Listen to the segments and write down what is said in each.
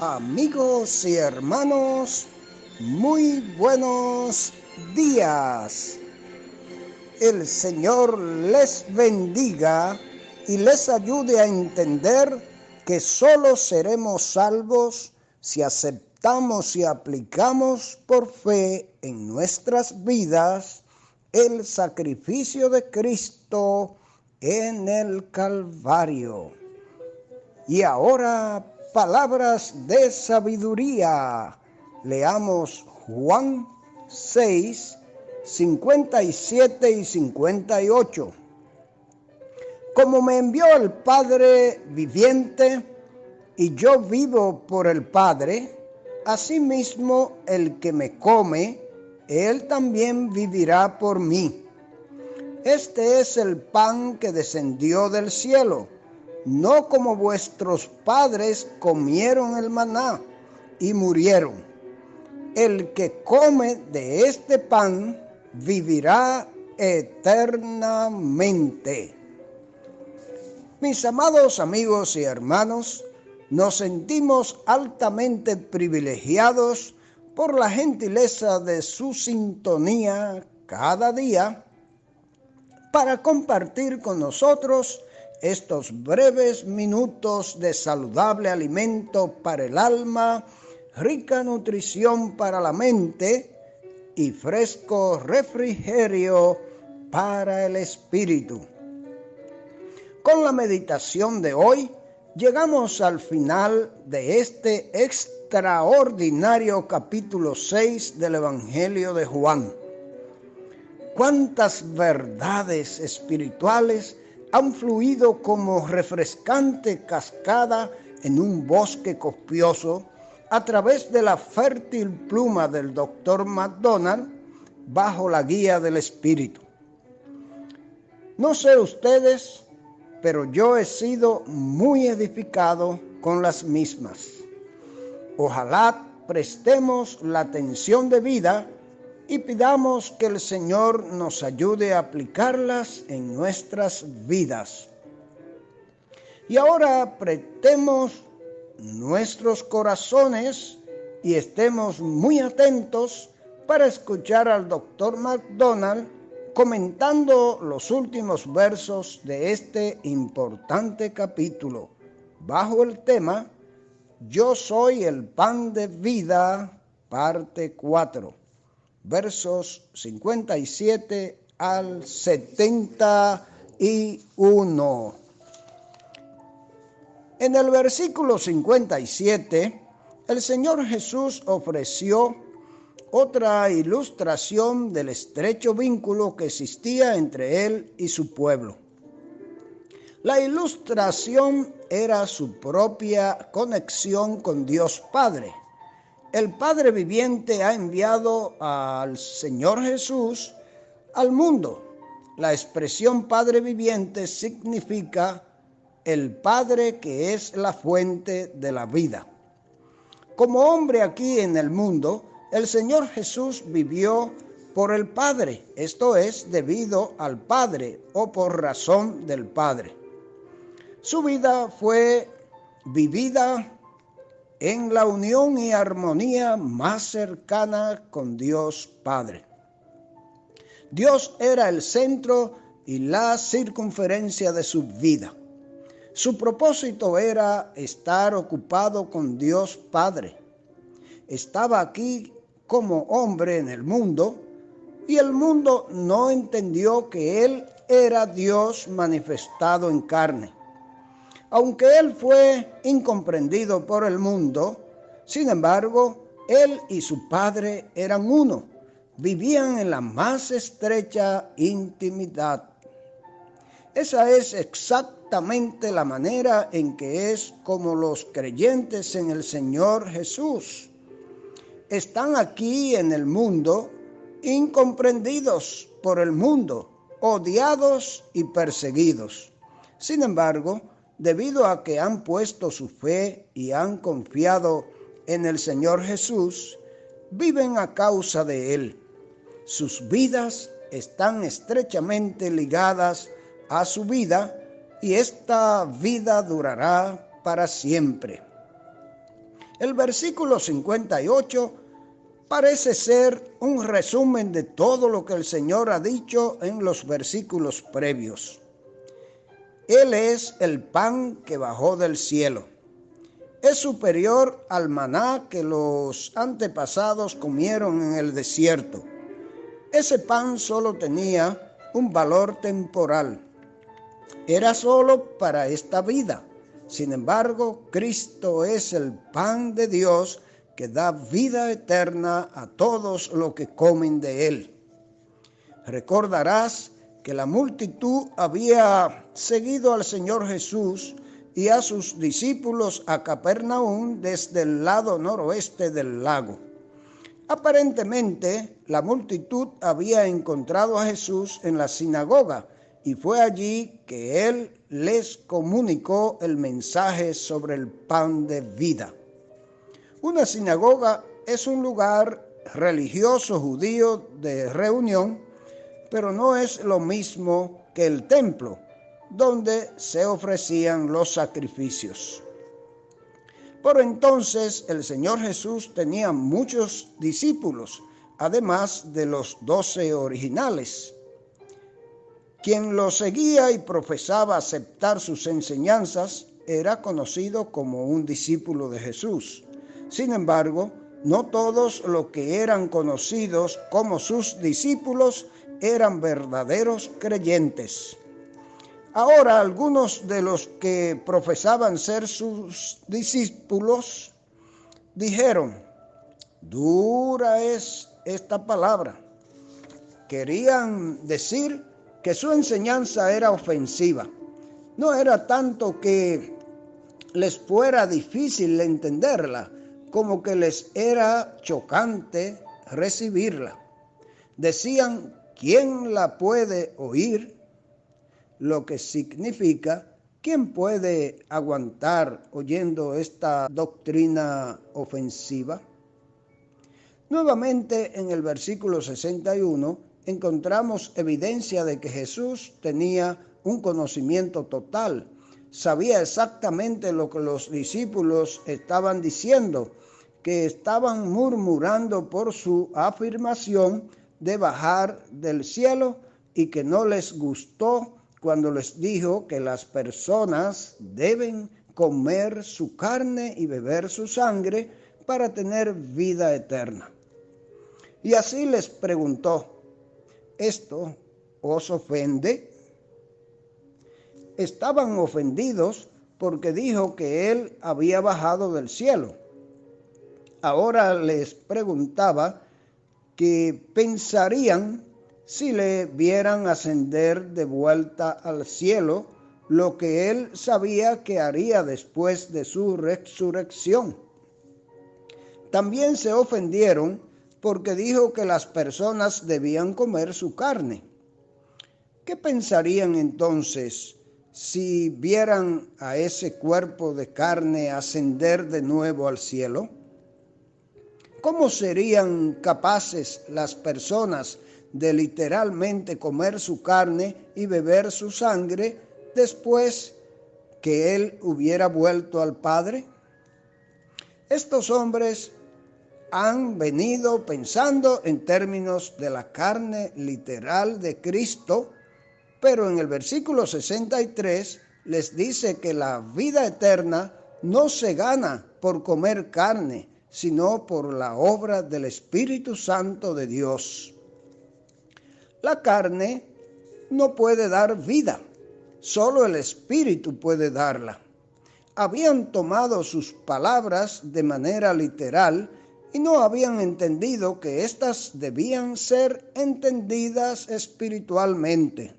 Amigos y hermanos, muy buenos días. El Señor les bendiga y les ayude a entender que solo seremos salvos si aceptamos y aplicamos por fe en nuestras vidas el sacrificio de Cristo en el Calvario. Y ahora, palabras de sabiduría. Leamos Juan 6, 57 y 58. Como me envió el Padre viviente, y yo vivo por el Padre, asimismo el que me come, él también vivirá por mí. Este es el pan que descendió del cielo, no como vuestros padres comieron el maná y murieron. El que come de este pan vivirá eternamente. Mis amados amigos y hermanos, nos sentimos altamente privilegiados por la gentileza de su sintonía cada día para compartir con nosotros estos breves minutos de saludable alimento para el alma, rica nutrición para la mente y fresco refrigerio para el espíritu. Con la meditación de hoy, llegamos al final de este extraordinario capítulo 6 del Evangelio de Juan. Cuántas verdades espirituales han fluido como refrescante cascada en un bosque copioso a través de la fértil pluma del Dr. McDonald bajo la guía del Espíritu. No sé ustedes, pero yo he sido muy edificado con las mismas. Ojalá prestemos la atención debida y pidamos que el Señor nos ayude a aplicarlas en nuestras vidas. Y ahora prestemos nuestros corazones y estemos muy atentos para escuchar al Dr. McDonald comentando los últimos versos de este importante capítulo, bajo el tema Yo soy el pan de vida, parte 4. Versos 57 al 71. En el versículo 57, el Señor Jesús ofreció otra ilustración del estrecho vínculo que existía entre Él y su pueblo. La ilustración era su propia conexión con Dios Padre. El Padre viviente ha enviado al Señor Jesús al mundo. La expresión Padre viviente significa el Padre que es la fuente de la vida. Como hombre aquí en el mundo, el Señor Jesús vivió por el Padre, esto es, debido al Padre o por razón del Padre. Su vida fue vivida en la unión y armonía más cercana con Dios Padre. Dios era el centro y la circunferencia de su vida. Su propósito era estar ocupado con Dios Padre. Estaba aquí como hombre en el mundo y el mundo no entendió que Él era Dios manifestado en carne. Aunque Él fue incomprendido por el mundo, sin embargo, Él y su Padre eran uno, vivían en la más estrecha intimidad. Esa es exactamente la manera en que es como los creyentes en el Señor Jesús. Están aquí en el mundo, incomprendidos por el mundo, odiados y perseguidos. Sin embargo, debido a que han puesto su fe y han confiado en el Señor Jesús, viven a causa de Él. Sus vidas están estrechamente ligadas a su vida y esta vida durará para siempre. El versículo 58 parece ser un resumen de todo lo que el Señor ha dicho en los versículos previos. Él es el pan que bajó del cielo. Es superior al maná que los antepasados comieron en el desierto. Ese pan solo tenía un valor temporal. Era solo para esta vida. Sin embargo, Cristo es el pan de Dios que da vida eterna a todos los que comen de él. Recordarás que la multitud había seguido al Señor Jesús y a sus discípulos a Capernaum desde el lado noroeste del lago. Aparentemente, la multitud había encontrado a Jesús en la sinagoga y fue allí que él les comunicó el mensaje sobre el pan de vida. Una sinagoga es un lugar religioso judío de reunión, pero no es lo mismo que el templo, donde se ofrecían los sacrificios. Por entonces el Señor Jesús tenía muchos discípulos, además de los 12 originales. Quien lo seguía y profesaba aceptar sus enseñanzas era conocido como un discípulo de Jesús. Sin embargo, no todos los que eran conocidos como sus discípulos eran verdaderos creyentes. Ahora, algunos de los que profesaban ser sus discípulos dijeron: dura es esta palabra. Querían decir que su enseñanza era ofensiva. No era tanto que les fuera difícil entenderla, como que les era chocante recibirla. Decían: ¿quién la puede oír? Lo que significa: ¿quién puede aguantar oyendo esta doctrina ofensiva? Nuevamente en el versículo 61 encontramos evidencia de que Jesús tenía un conocimiento total. Sabía exactamente lo que los discípulos estaban diciendo, que estaban murmurando por su afirmación de bajar del cielo y que no les gustó cuando les dijo que las personas deben comer su carne y beber su sangre para tener vida eterna. Y así les preguntó: ¿esto os ofende? Estaban ofendidos porque dijo que él había bajado del cielo. Ahora les preguntaba qué pensarían si le vieran ascender de vuelta al cielo, lo que él sabía que haría después de su resurrección. También se ofendieron porque dijo que las personas debían comer su carne. ¿Qué pensarían entonces si vieran a ese cuerpo de carne ascender de nuevo al cielo? ¿Cómo serían capaces las personas de literalmente comer su carne y beber su sangre después que él hubiera vuelto al Padre? Estos hombres han venido pensando en términos de la carne literal de Cristo, pero en el versículo 63 les dice que la vida eterna no se gana por comer carne, sino por la obra del Espíritu Santo de Dios. La carne no puede dar vida, solo el Espíritu puede darla. Habían tomado sus palabras de manera literal y no habían entendido que éstas debían ser entendidas espiritualmente.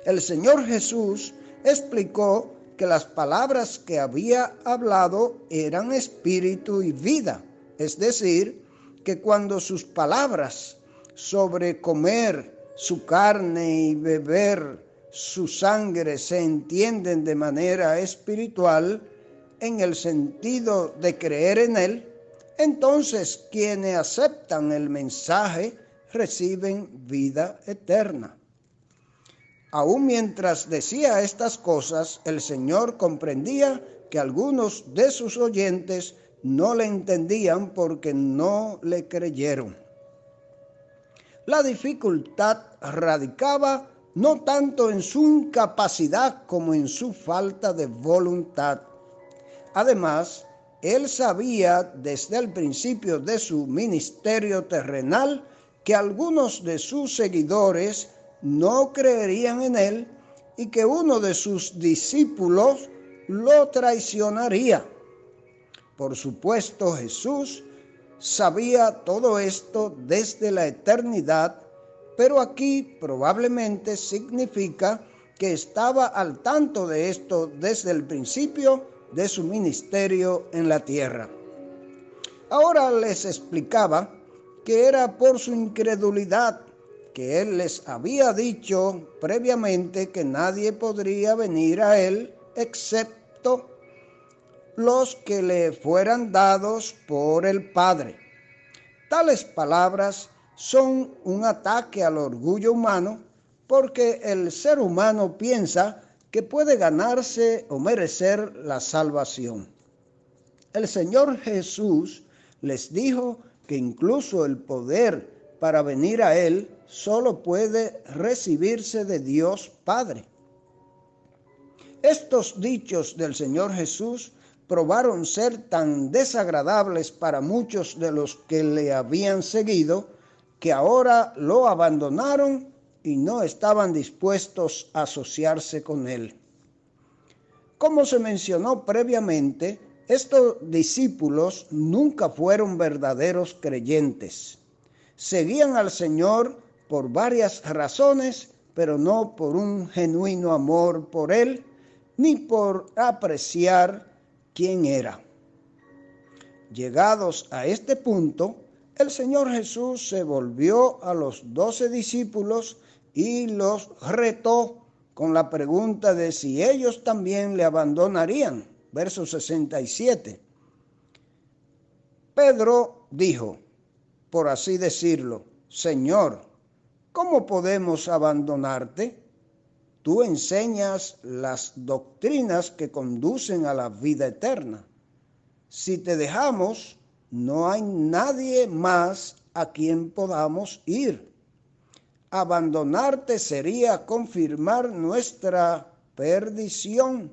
El Señor Jesús explicó que las palabras que había hablado eran espíritu y vida, es decir, que cuando sus palabras sobre comer su carne y beber su sangre se entienden de manera espiritual, en el sentido de creer en él, entonces quienes aceptan el mensaje reciben vida eterna. Aún mientras decía estas cosas, el Señor comprendía que algunos de sus oyentes no le entendían porque no le creyeron. La dificultad radicaba no tanto en su incapacidad como en su falta de voluntad. Además, él sabía desde el principio de su ministerio terrenal que algunos de sus seguidores no creerían en él y que uno de sus discípulos lo traicionaría. Por supuesto, Jesús sabía todo esto desde la eternidad, pero aquí probablemente significa que estaba al tanto de esto desde el principio de su ministerio en la tierra. Ahora les explicaba que era por su incredulidad que él les había dicho previamente que nadie podría venir a él excepto los que le fueran dados por el Padre. Tales palabras son un ataque al orgullo humano porque el ser humano piensa que puede ganarse o merecer la salvación. El Señor Jesús les dijo que incluso el poder para venir a Él solo puede recibirse de Dios Padre. Estos dichos del Señor Jesús probaron ser tan desagradables para muchos de los que le habían seguido, que ahora lo abandonaron y no estaban dispuestos a asociarse con él. Como se mencionó previamente, estos discípulos nunca fueron verdaderos creyentes. Seguían al Señor por varias razones, pero no por un genuino amor por Él, ni por apreciar quién era. Llegados a este punto, el Señor Jesús se volvió a los 12 discípulos y los retó con la pregunta de si ellos también le abandonarían. Verso 67. Pedro dijo, por así decirlo, Señor, ¿cómo podemos abandonarte? Tú enseñas las doctrinas que conducen a la vida eterna. Si te dejamos, no hay nadie más a quien podamos ir. Abandonarte sería confirmar nuestra perdición.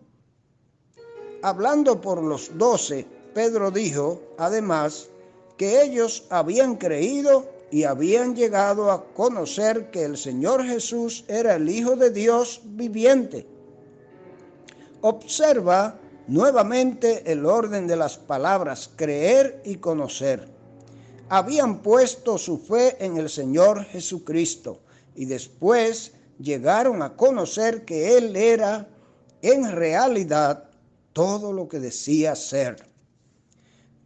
Hablando por los 12, Pedro dijo, además, que ellos habían creído y habían llegado a conocer que el Señor Jesús era el Hijo de Dios viviente. Observa nuevamente el orden de las palabras creer y conocer. Habían puesto su fe en el Señor Jesucristo y después llegaron a conocer que Él era en realidad todo lo que decía ser.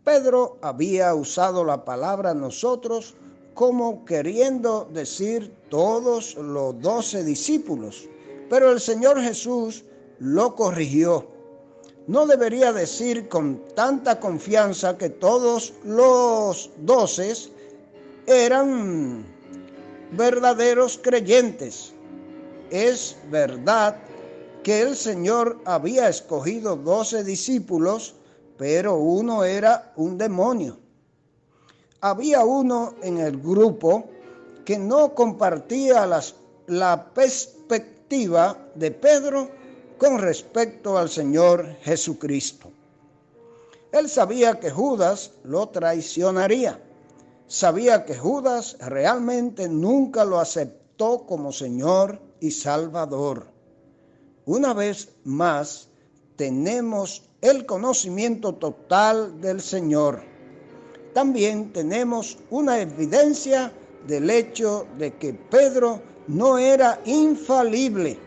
Pedro había usado la palabra nosotros como queriendo decir todos los 12 discípulos, pero el Señor Jesús lo corrigió. No debería decir con tanta confianza que todos los 12 eran verdaderos creyentes. Es verdad que el Señor había escogido 12 discípulos, pero uno era un demonio. Había uno en el grupo que no compartía la perspectiva de Pedro con respecto al Señor Jesucristo. Él sabía que Judas lo traicionaría. Sabía que Judas realmente nunca lo aceptó como Señor y Salvador. Una vez más, tenemos el conocimiento total del Señor. También tenemos una evidencia del hecho de que Pedro no era infalible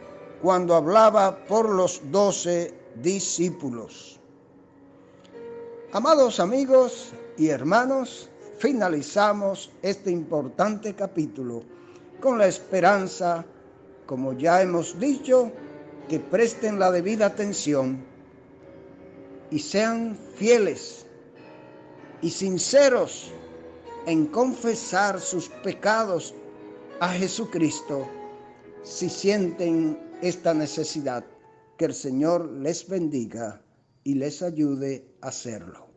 cuando hablaba por los 12 discípulos. Amados amigos y hermanos, finalizamos este importante capítulo con la esperanza, como ya hemos dicho, que presten la debida atención y sean fieles y sinceros en confesar sus pecados a Jesucristo si sienten esta necesidad. Que el Señor les bendiga y les ayude a hacerlo.